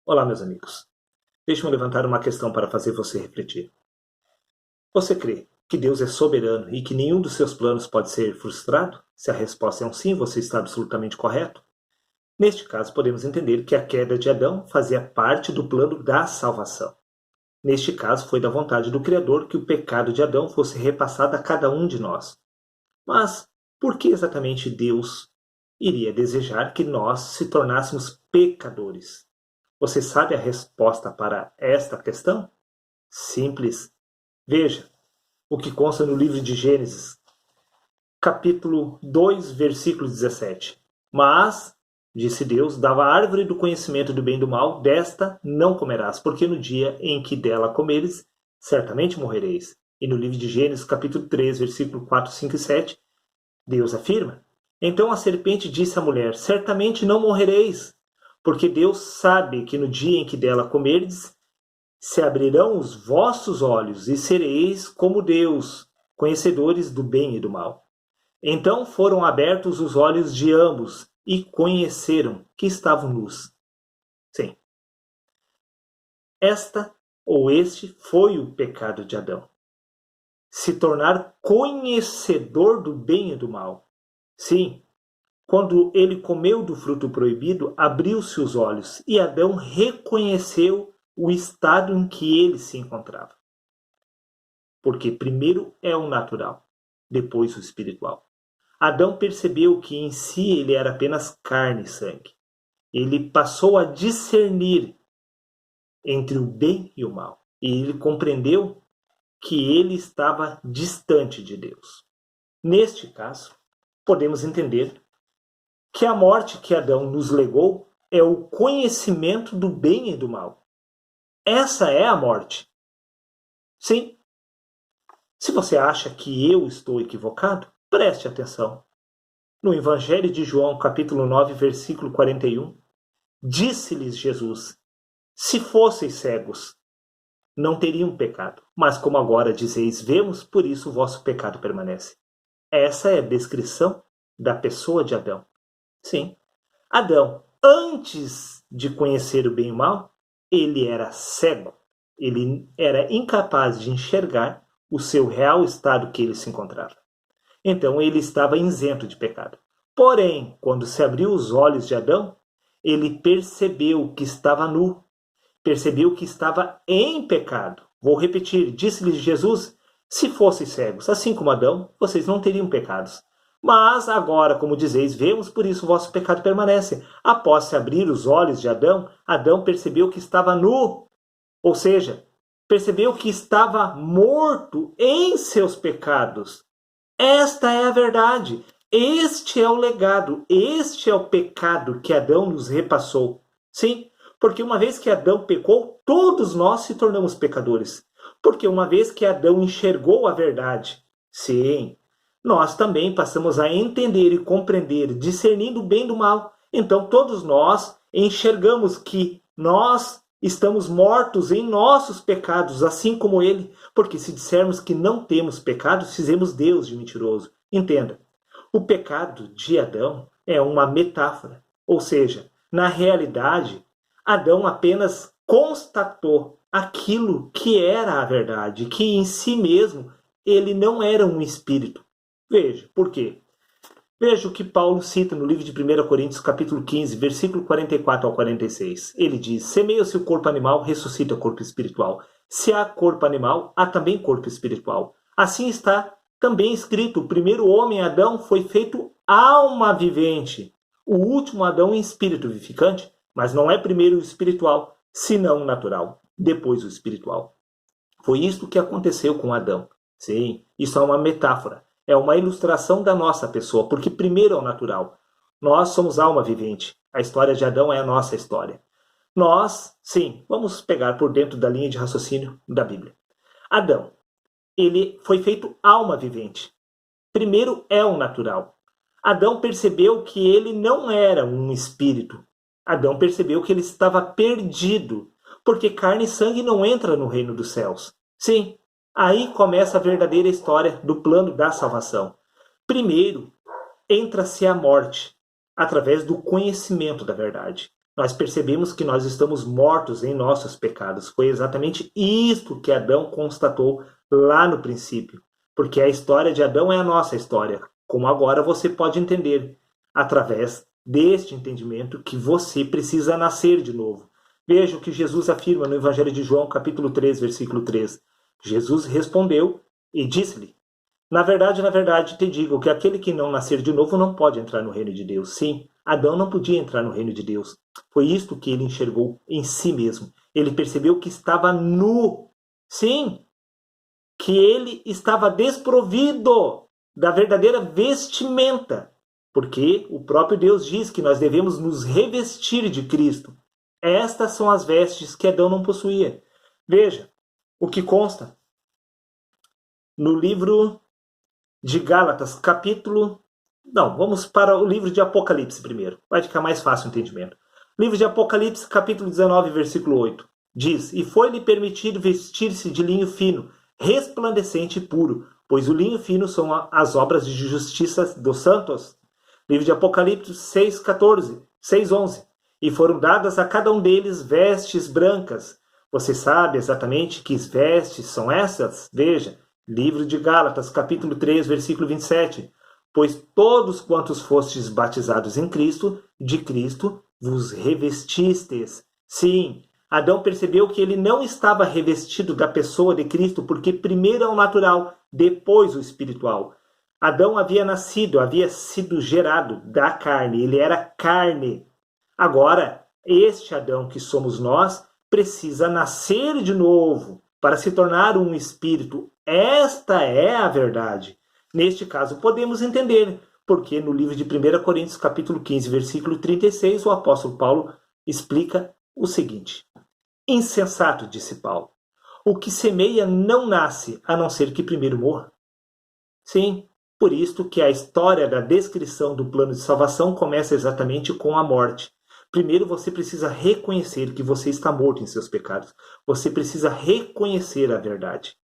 Olá, meus amigos. Deixe-me levantar uma questão para fazer você refletir. Você crê que Deus é soberano e que nenhum dos seus planos pode ser frustrado? Se a resposta é um sim, você está absolutamente correto. Neste caso, podemos entender que a queda de Adão fazia parte do plano da salvação. Neste caso, foi da vontade do Criador que o pecado de Adão fosse repassado a cada um de nós. Mas por que exatamente Deus iria desejar que nós se tornássemos pecadores? Você sabe a resposta para esta questão? Simples. Veja o que consta no livro de Gênesis, capítulo 2, versículo 17. Mas, disse Deus, dava a árvore do conhecimento do bem e do mal, desta não comerás, porque no dia em que dela comeres, certamente morrereis. E no livro de Gênesis, capítulo 3, versículo 4, 5 e 7, Deus afirma: então a serpente disse à mulher: certamente não morrereis, porque Deus sabe que no dia em que dela comerdes, se abrirão os vossos olhos e sereis como Deus, conhecedores do bem e do mal. Então foram abertos os olhos de ambos e conheceram que estavam nus. Sim. Este foi o pecado de Adão. Se tornar conhecedor do bem e do mal. Sim, quando ele comeu do fruto proibido, abriu-se os olhos e Adão reconheceu o estado em que ele se encontrava. Porque primeiro é o natural, depois o espiritual. Adão percebeu que em si ele era apenas carne e sangue. Ele passou a discernir entre o bem e o mal. E ele compreendeu que ele estava distante de Deus. Neste caso, podemos entender que a morte que Adão nos legou é o conhecimento do bem e do mal. Essa é a morte. Sim. Se você acha que eu estou equivocado, preste atenção. No Evangelho de João, capítulo 9, versículo 41, disse-lhes Jesus: se fosseis cegos, não teriam pecado, mas como agora dizeis, vemos, por isso o vosso pecado permanece. Essa é a descrição da pessoa de Adão. Sim, Adão, antes de conhecer o bem e o mal, ele era cego. Ele era incapaz de enxergar o seu real estado que ele se encontrava. Então ele estava isento de pecado. Porém, quando se abriu os olhos de Adão, ele percebeu que estava nu, percebeu que estava em pecado. Vou repetir, disse-lhes Jesus: se fossem cegos, assim como Adão, vocês não teriam pecados. Mas agora, como dizeis, vemos, por isso o vosso pecado permanece. Após se abrir os olhos de Adão, Adão percebeu que estava nu, ou seja, percebeu que estava morto em seus pecados. Esta é a verdade. Este é o legado, este é o pecado que Adão nos repassou. Sim, porque uma vez que Adão pecou, todos nós se tornamos pecadores. Porque uma vez que Adão enxergou a verdade, sim, nós também passamos a entender e compreender, discernindo o bem do mal. Então todos nós enxergamos que nós estamos mortos em nossos pecados, assim como ele. Porque se dissermos que não temos pecados, fizemos Deus de mentiroso. Entenda, o pecado de Adão é uma metáfora. Ou seja, na realidade, Adão apenas constatou aquilo que era a verdade, que em si mesmo ele não era um espírito. Veja, por quê? Veja o que Paulo cita no livro de 1 Coríntios, capítulo 15, versículo 44 ao 46. Ele diz: semeia-se o corpo animal, ressuscita o corpo espiritual. Se há corpo animal, há também corpo espiritual. Assim está também escrito: o primeiro homem, Adão, foi feito alma vivente. O último Adão, espírito vivificante. Mas não é primeiro o espiritual, senão o natural, depois o espiritual. Foi isto que aconteceu com Adão. Sim, isso é uma metáfora. É uma ilustração da nossa pessoa, porque primeiro é o natural. Nós somos alma vivente. A história de Adão é a nossa história. Nós, sim, vamos pegar por dentro da linha de raciocínio da Bíblia. Adão, ele foi feito alma vivente. Primeiro é o natural. Adão percebeu que ele não era um espírito. Adão percebeu que ele estava perdido, porque carne e sangue não entra no reino dos céus. Sim, aí começa a verdadeira história do plano da salvação. Primeiro, entra-se a morte, através do conhecimento da verdade. nós percebemos que nós estamos mortos em nossos pecados. Foi exatamente isto que Adão constatou lá no princípio. Porque a história de Adão é a nossa história. Como agora você pode entender, através deste entendimento, que você precisa nascer de novo. Veja o que Jesus afirma no Evangelho de João, capítulo 3, versículo 3. Jesus respondeu e disse-lhe: na verdade, te digo que aquele que não nascer de novo não pode entrar no reino de Deus. Sim, Adão não podia entrar no reino de Deus. Foi isto que ele enxergou em si mesmo. Ele percebeu que estava nu. Sim, que ele estava desprovido da verdadeira vestimenta. Porque o próprio Deus diz que nós devemos nos revestir de Cristo. Estas são as vestes que Adão não possuía. Veja o que consta no livro de Gálatas, capítulo... Não, vamos para o livro de Apocalipse primeiro. Vai ficar mais fácil o entendimento. Livro de Apocalipse, capítulo 19, versículo 8. Diz: e foi-lhe permitido vestir-se de linho fino, resplandecente e puro, pois o linho fino são as obras de justiça dos santos. Livro de Apocalipse 6:14, 6:11. E foram dadas a cada um deles vestes brancas. Você sabe exatamente que vestes são essas? Veja, livro de Gálatas, capítulo 3, versículo 27. Pois todos quantos fostes batizados em Cristo, de Cristo vos revestistes. Sim, Adão percebeu que ele não estava revestido da pessoa de Cristo, porque primeiro é o natural, depois o espiritual. Adão havia nascido, havia sido gerado da carne, ele era carne. Agora, este Adão que somos nós, precisa nascer de novo para se tornar um espírito. Esta é a verdade. Neste caso, podemos entender, porque no livro de 1 Coríntios, capítulo 15, versículo 36, o apóstolo Paulo explica o seguinte: insensato, disse Paulo, o que semeia não nasce, a não ser que primeiro morra. Sim, por isto que a história da descrição do plano de salvação começa exatamente com a morte. Primeiro você precisa reconhecer que você está morto em seus pecados. Você precisa reconhecer a verdade.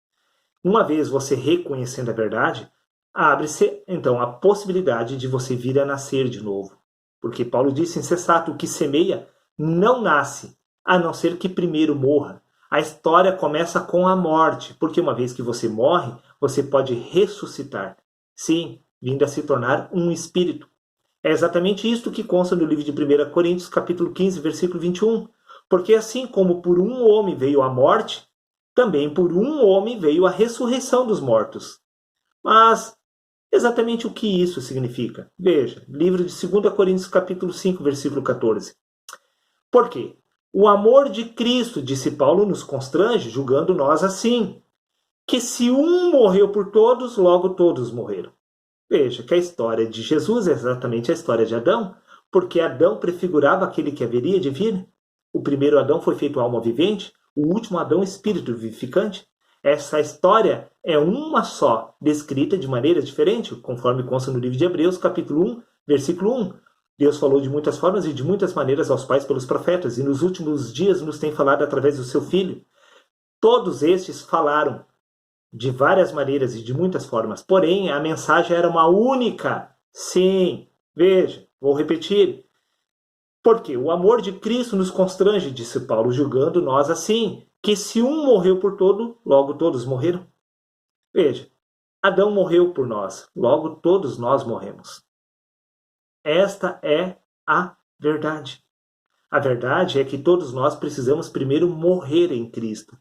Uma vez você reconhecendo a verdade, abre-se então a possibilidade de você vir a nascer de novo. Porque Paulo disse insensato, o que semeia não nasce, a não ser que primeiro morra. A história começa com a morte, porque uma vez que você morre, você pode ressuscitar. Sim, vindo a se tornar um espírito. É exatamente isto que consta no livro de 1 Coríntios, capítulo 15, versículo 21. Porque assim como por um homem veio a morte, também por um homem veio a ressurreição dos mortos. Mas exatamente o que isso significa? Veja, livro de 2 Coríntios, capítulo 5, versículo 14. Por quê? O amor de Cristo, disse Paulo, nos constrange, julgando nós assim, que se um morreu por todos, logo todos morreram. Veja que a história de Jesus é exatamente a história de Adão, porque Adão prefigurava aquele que haveria de vir. O primeiro Adão foi feito alma vivente, o último Adão espírito vivificante. Essa história é uma só, descrita de maneira diferente, conforme consta no livro de Hebreus, capítulo 1, versículo 1. Deus falou de muitas formas e de muitas maneiras aos pais pelos profetas, e nos últimos dias nos tem falado através do seu Filho. Todos estes falaram de várias maneiras e de muitas formas, porém a mensagem era uma única. Sim, veja, vou repetir. Porque o amor de Cristo nos constrange, disse Paulo, julgando nós assim, que se um morreu por todo, logo todos morreram. Veja, Adão morreu por nós, logo todos nós morremos. Esta é a verdade. A verdade é que todos nós precisamos primeiro morrer em Cristo.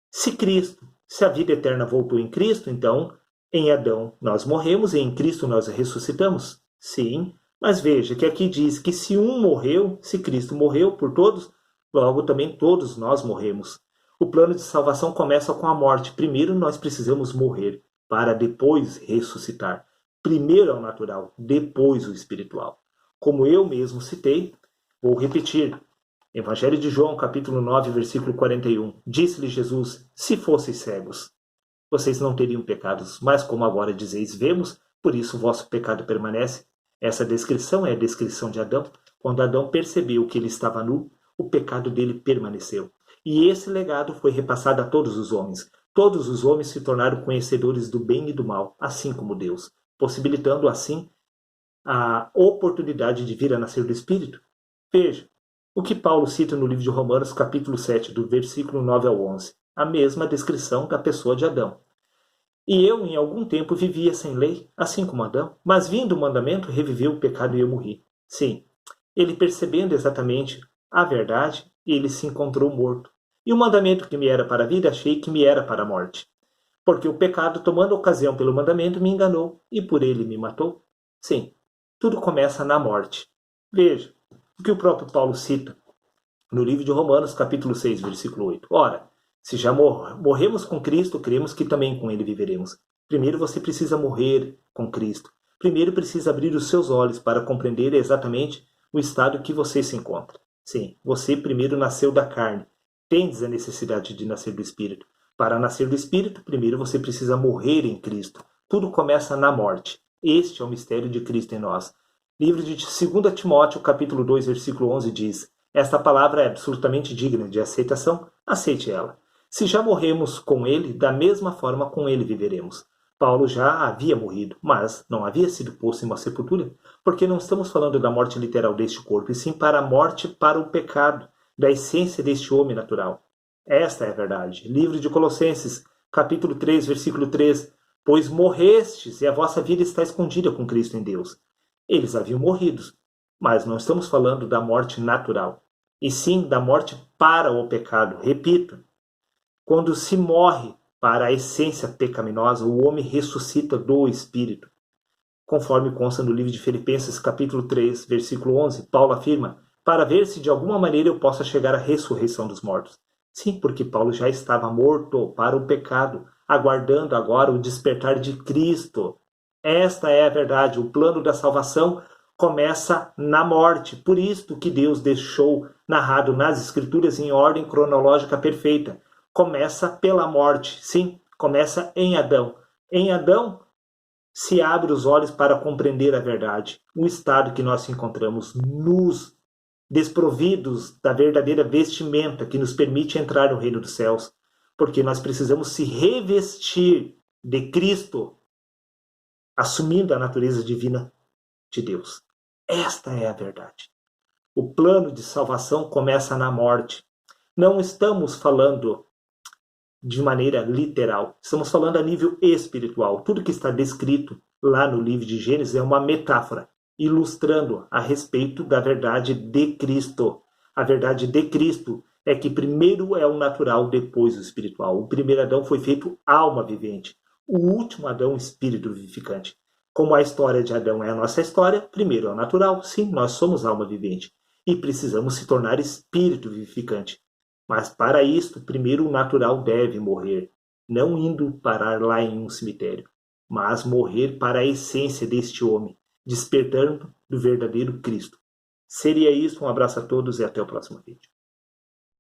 Se a vida eterna voltou em Cristo, então em Adão nós morremos e em Cristo nós ressuscitamos. Sim, mas veja que aqui diz que se um morreu, se Cristo morreu por todos, logo também todos nós morremos. O plano de salvação começa com a morte. Primeiro nós precisamos morrer, para depois ressuscitar. Primeiro é o natural, depois o espiritual. Como eu mesmo citei, vou repetir. Evangelho de João, capítulo 9, versículo 41. Disse-lhe Jesus, se fosseis cegos, vocês não teriam pecados, mas como agora dizeis, vemos, por isso o vosso pecado permanece. Essa descrição é a descrição de Adão. Quando Adão percebeu que ele estava nu, o pecado dele permaneceu. E esse legado foi repassado a todos os homens. Todos os homens se tornaram conhecedores do bem e do mal, assim como Deus, possibilitando assim a oportunidade de vir a nascer do Espírito. Veja, o que Paulo cita no livro de Romanos, capítulo 7, do versículo 9 ao 11. A mesma descrição da pessoa de Adão. E eu, em algum tempo, vivia sem lei, assim como Adão, mas vindo o mandamento, reviveu o pecado e eu morri. Sim, ele percebendo exatamente a verdade, ele se encontrou morto. E o mandamento que me era para a vida, achei que me era para a morte. Porque o pecado, tomando ocasião pelo mandamento, me enganou e por ele me matou. Sim, tudo começa na morte. Veja o que o próprio Paulo cita no livro de Romanos, capítulo 6, versículo 8. Ora, se já morremos com Cristo, cremos que também com ele viveremos. Primeiro você precisa morrer com Cristo. Primeiro precisa abrir os seus olhos para compreender exatamente o estado que você se encontra. Sim, você primeiro nasceu da carne. Tendes a necessidade de nascer do Espírito. Para nascer do Espírito, primeiro você precisa morrer em Cristo. Tudo começa na morte. Este é o mistério de Cristo em nós. Livro de 2 Timóteo, capítulo 2, versículo 11 diz: esta palavra é absolutamente digna de aceitação, aceite ela. Se já morremos com ele, da mesma forma com ele viveremos. Paulo já havia morrido, mas não havia sido posto em uma sepultura, porque não estamos falando da morte literal deste corpo, e sim para a morte para o pecado, da essência deste homem natural. Esta é a verdade. Livro de Colossenses, capítulo 3, versículo 3. Pois morrestes, e a vossa vida está escondida com Cristo em Deus. Eles haviam morrido, mas não estamos falando da morte natural, e sim da morte para o pecado. Repito, quando se morre para a essência pecaminosa, o homem ressuscita do Espírito. Conforme consta no livro de Filipenses, capítulo 3, versículo 11, Paulo afirma, para ver se de alguma maneira eu possa chegar à ressurreição dos mortos. Sim, porque Paulo já estava morto para o pecado, aguardando agora o despertar de Cristo. Esta é a verdade, o plano da salvação começa na morte. Por isto que Deus deixou narrado nas Escrituras em ordem cronológica perfeita. Começa pela morte, sim, começa em Adão. Em Adão se abre os olhos para compreender a verdade, o estado que nós encontramos, nus, desprovidos da verdadeira vestimenta que nos permite entrar no reino dos céus, porque nós precisamos se revestir de Cristo, assumindo a natureza divina de Deus. Esta é a verdade. O plano de salvação começa na morte. Não estamos falando de maneira literal. Estamos falando a nível espiritual. Tudo que está descrito lá no livro de Gênesis é uma metáfora, ilustrando a respeito da verdade de Cristo. A verdade de Cristo é que primeiro é o natural, depois o espiritual. O primeiro Adão foi feito alma vivente. O último Adão, espírito vivificante. Como a história de Adão é a nossa história, primeiro é o natural. Sim, nós somos alma vivente. E precisamos se tornar espírito vivificante. Mas para isto, primeiro o natural deve morrer, não indo parar lá em um cemitério, mas morrer para a essência deste homem, despertando do verdadeiro Cristo. Seria isso, um abraço a todos e até o próximo vídeo.